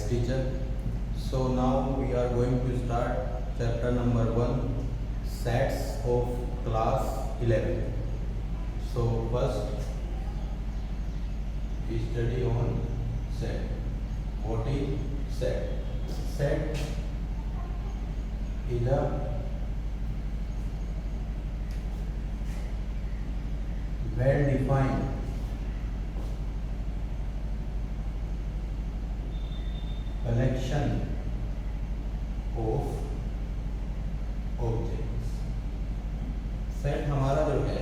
teacher. So now we are going to start chapter number 1, sets of class 11. So first we study on set. What is set? Set is a well defined collection of objects. Set हमारा जो है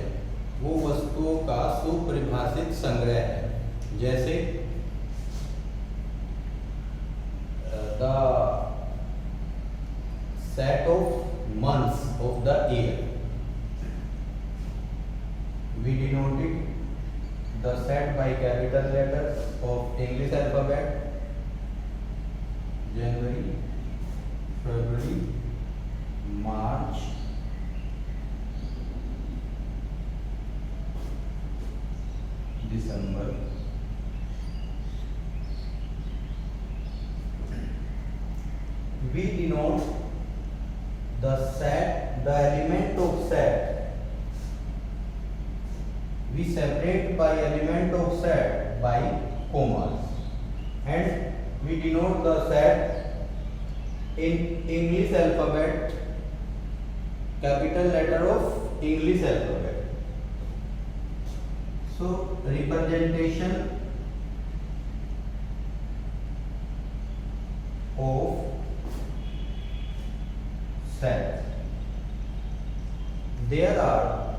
वो वस्तुओं का सुपरिभाषित संग्रह है। जैसे the set of months of the year, we denoted the set by capital letters of English alphabet: January, February, March, December, we denote the set, the element of set. We separate by element of set by commas, and we denote the set in English alphabet, capital letter of English alphabet. So representation of set. There are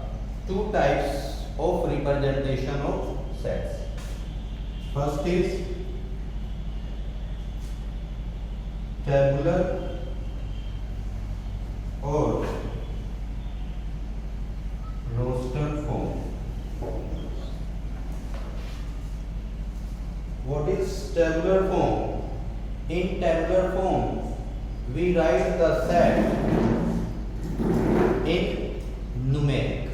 two types of representation of sets. First is tabular or roster form. What is tabular form? In tabular form, we write the set in numeric.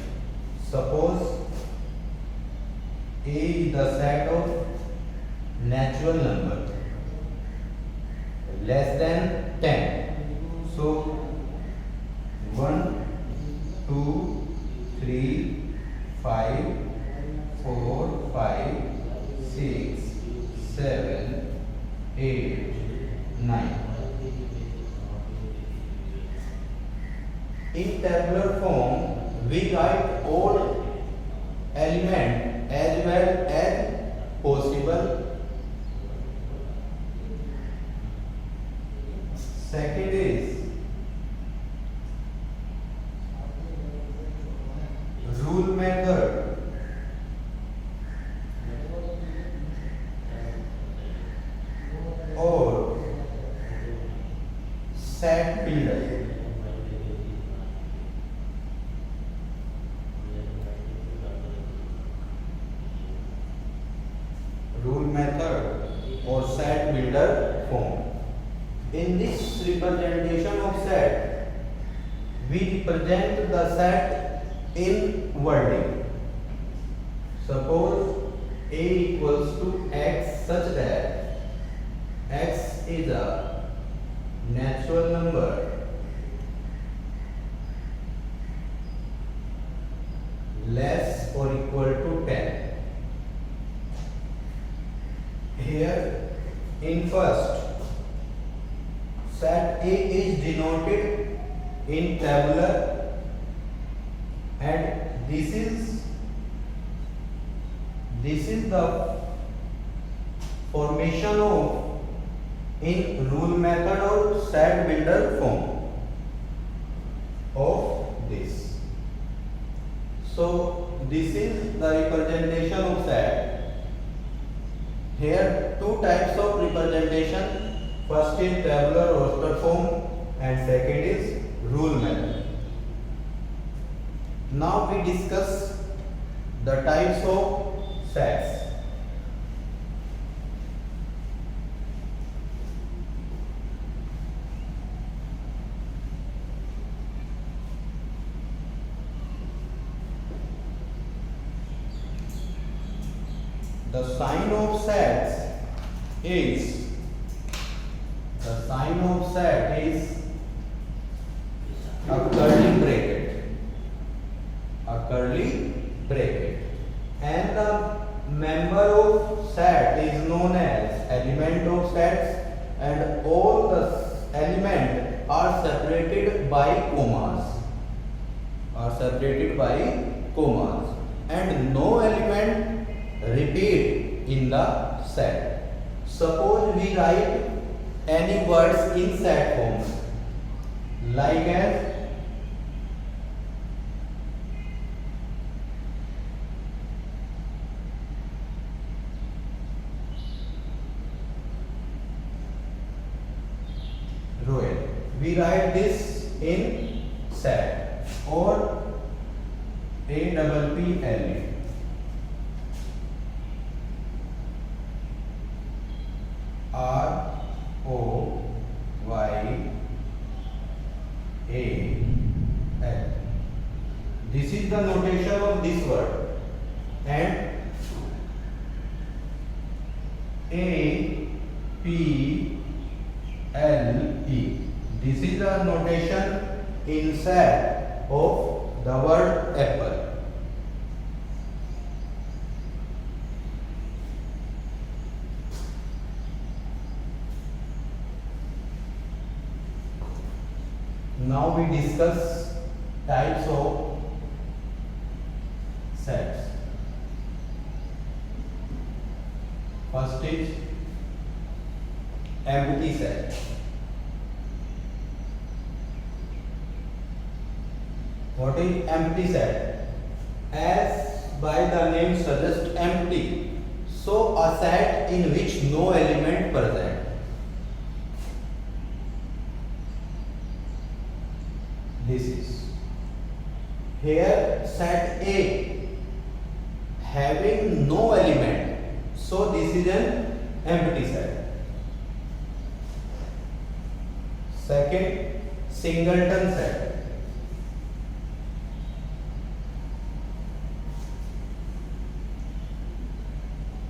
Suppose A is the set of natural number less than 10. So 1, 2, 3, 5, 4, 5, 6, 7, 8, 9. In tabular form, we write all element as well as possible. Second is rule method. Or set builder. Rule method or set builder form. In this representation of set, we represent the set in wording. Suppose A equals to X such that X is a natural number less or equal to 10. Here in first, set A is denoted in tabular, and this is the formation of in rule method or set builder form of this. So this is the representation of set. Here two types of representation. First is tabular roster form and second is rule method. Now we discuss the types of sets. The sign of sets is The sign of set is a curly bracket. A curly bracket. And the member of set is known as element of sets, and all the elements are separated by commas. And no element repeat in the set. Suppose we write any words in set form, like as Royal. We write this in set, or APPLE. ROYAL. This is the notation of this word, and APPLE. This is the notation in set of the word apple. Now we discuss types of sets. First is empty set. What is empty set? As by the name suggests, empty. So a set in which no element present. This is here set A having no element. So this is an empty set. Second, singleton set.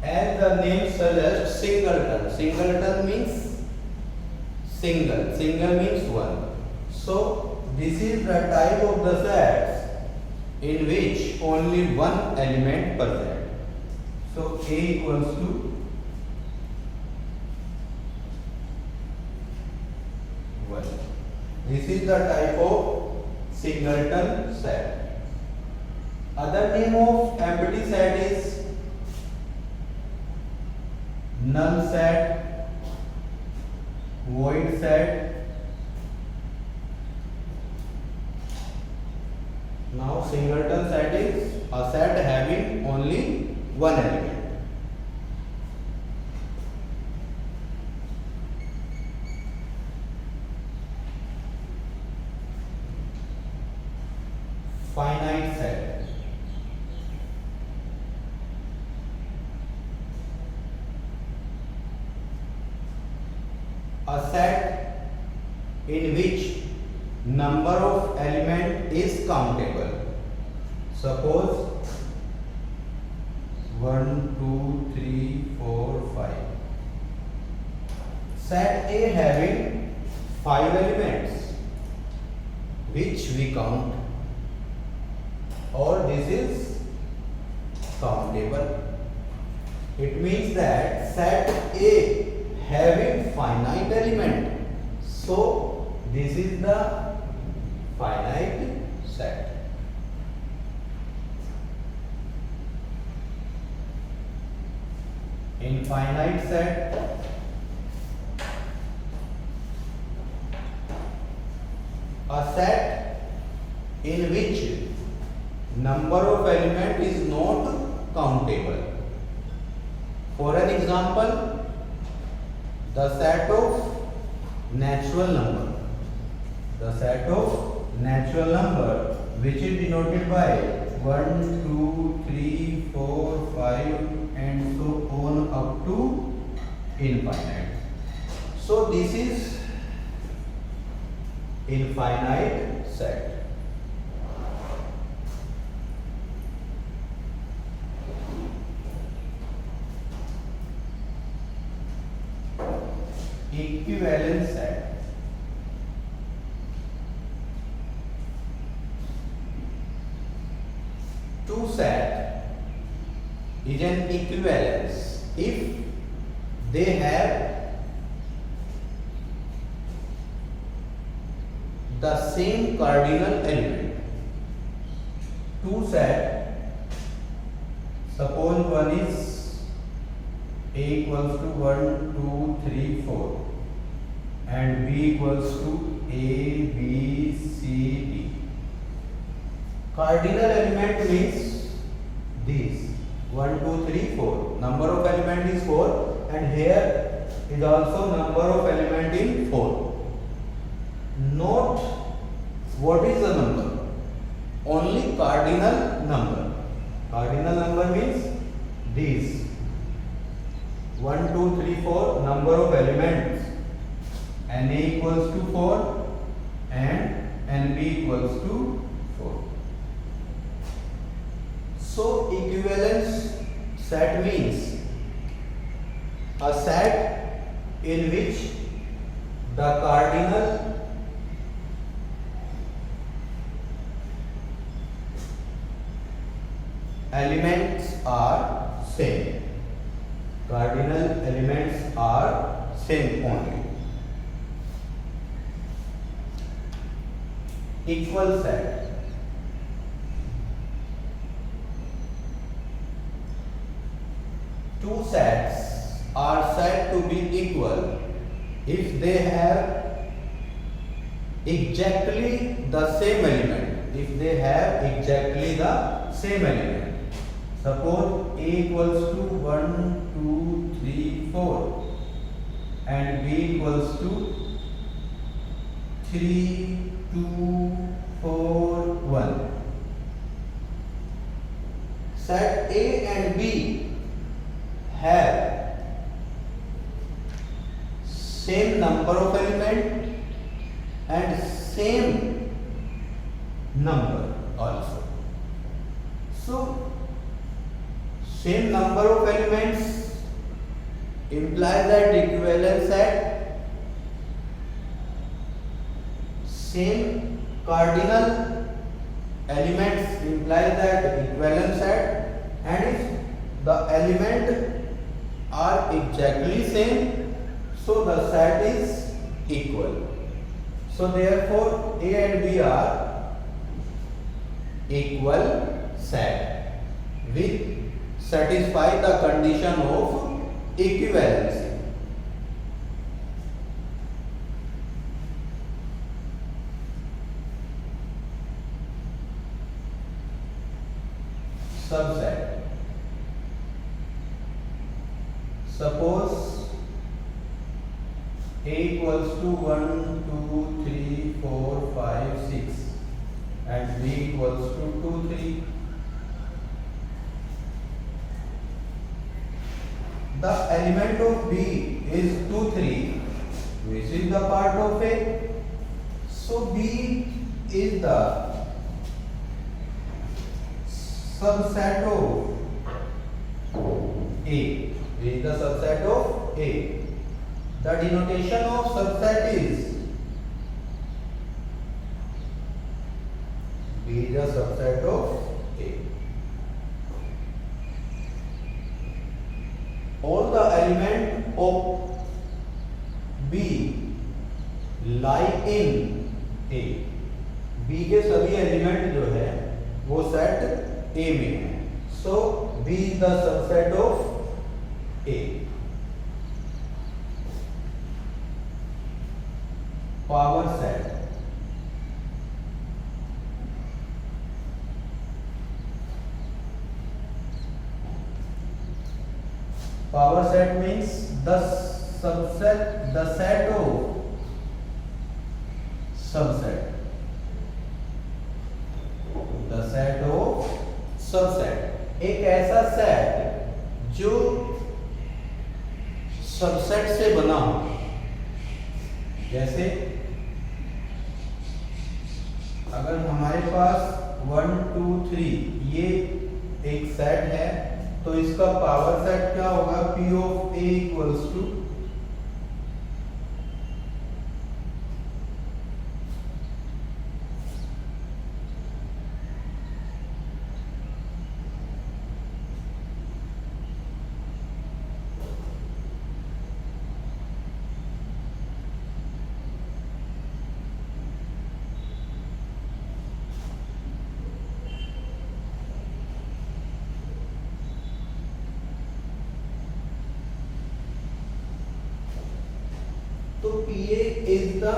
As the name suggests, singleton. Singleton means single. Single means one. So this is the type of the sets in which only one element present. So A equals to 1. This is the type of singleton set. Other name of empty set is null set, void set. Now singleton set is a set having only one element. Finite set. A set in which number of element is countable. Suppose 1, 2, 3, 4, 5. Set A having 5 elements which we count, or this is countable. It means that set A having finite element, so this is the finite set. In finite set, a set in which number of element is not countable. For an example, the set of natural number. The set of natural number which is denoted by 1, 2, 3, 4, 5 and so on up to infinite. So this is infinite set. equivalent set two set is an equivalence if they have the same cardinal element. Two set, suppose one is A equals to 1, 2, 3, 4 and B equals to A, B, C, D. Cardinal element means these 1, 2, 3, 4. Number of element is 4 and here is also number of element in 4. Note what is the number? Only cardinal number. Cardinal number means these 1, 2, 3, 4 number of elements. Na equals to 4 and Nb equals to 4. So equivalence set means a set in which the cardinal elements are same. Cardinal elements are same only. Equal set. Two sets are said to be equal if they have exactly the same element. If they have exactly the same element. Suppose A equals to 1, 2, 3, 4 and B equals to 3, 2, 4, 1. Set A and B have same number of element and same number also. So same number of elements implies that equivalent set. Same cardinal elements implies that equivalent set, and if the element are exactly same, so the set is equal. So therefore A and B are equal set which satisfy the condition of equivalency. Subset. Suppose A equals to 1, 2, 3, 4, 5, 6 and B equals to 2, 3. The element of B is 2, 3, which is the part of A. So B is the subset of A. B is the subset of A. The denotation of subset is B is the subset of A. All the element of B lie in A. B के सभी element जो है वो set A में है. So B is the subset of A. Power set. Power set means the subset, the set of subset. The set of subset. एक ऐसा set जो सबसेट से बना हो. जैसे अगर हमारे पास 1, 2, 3 ये एक सेट है तो इसका पावर सेट क्या होगा? P of A equals to तो PA is the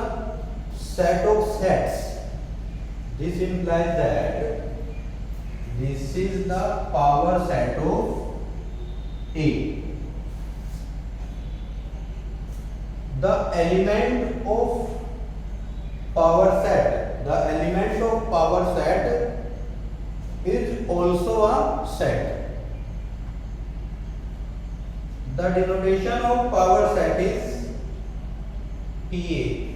set of sets. This implies that this is the power set of A. The element of power set is also a set. The denotation of power set is PA.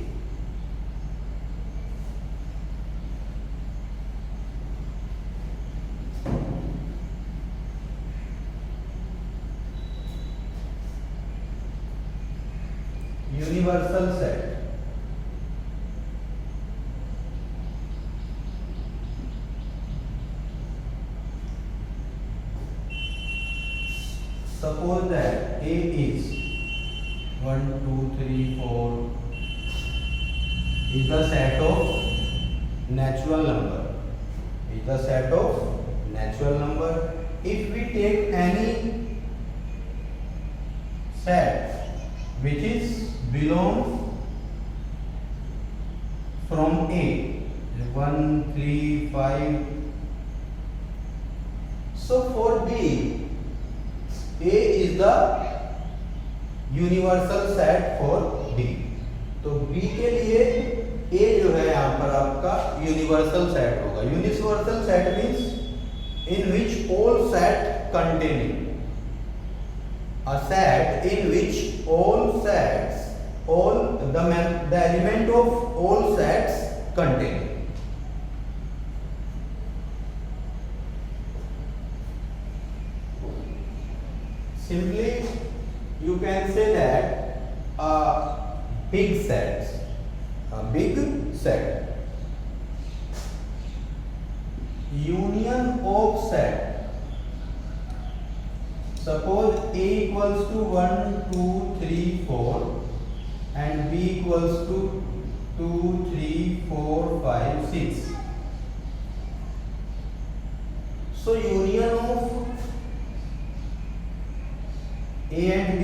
Universal set. Suppose that A is 1, 2, 3, 4 is the set of natural number. If we take any set which is belongs from A, 1, 3, 5. So for B, A is the universal set for B. तो B के लिए A जो है यहाँ पर आपका universal set होगा. Universal set means in which all set containing, a set in which all the element of all sets contain. Simply you can say that a big set, union of set. Suppose A equals to 1, 2, 3, 4 and B equals to 2, 3, 4, 5, 6. So union of A and B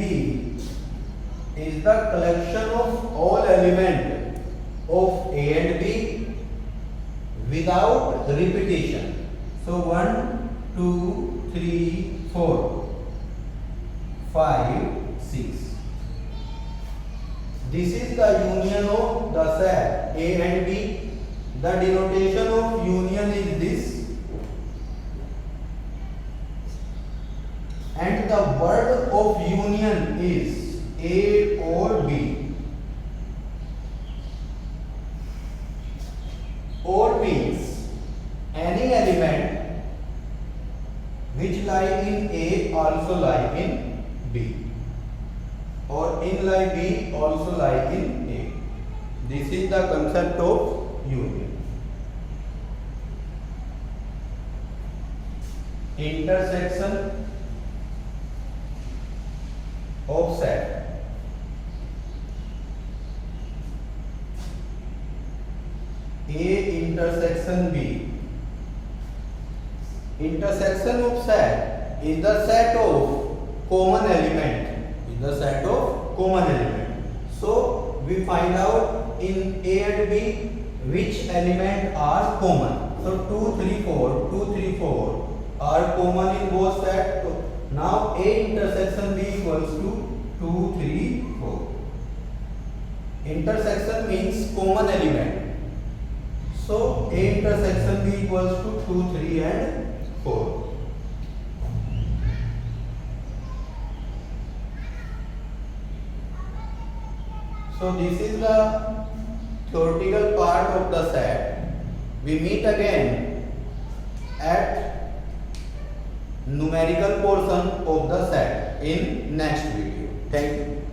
is the collection of all elements of A and B without repetition. So 1, 2, 3, 4, 5, 6. This is the union of the set A and B. The denotation of union is this, and the word of union is A or B. Or means any element which lie in A also lie in B, or in lie B also lie in A. This is the concept of union. Intersection of set. A intersection B. Intersection of set is the set of common element. So we find out in A and B which element are common. So 2, 3, 4 are common in both sets. So now A intersection B equals to 2, 3, 4. Intersection means common element. So A intersection B equals to 2, 3 and 4. So this is the theoretical part of the set. We meet again at numerical portion of the set in next video. Thank you.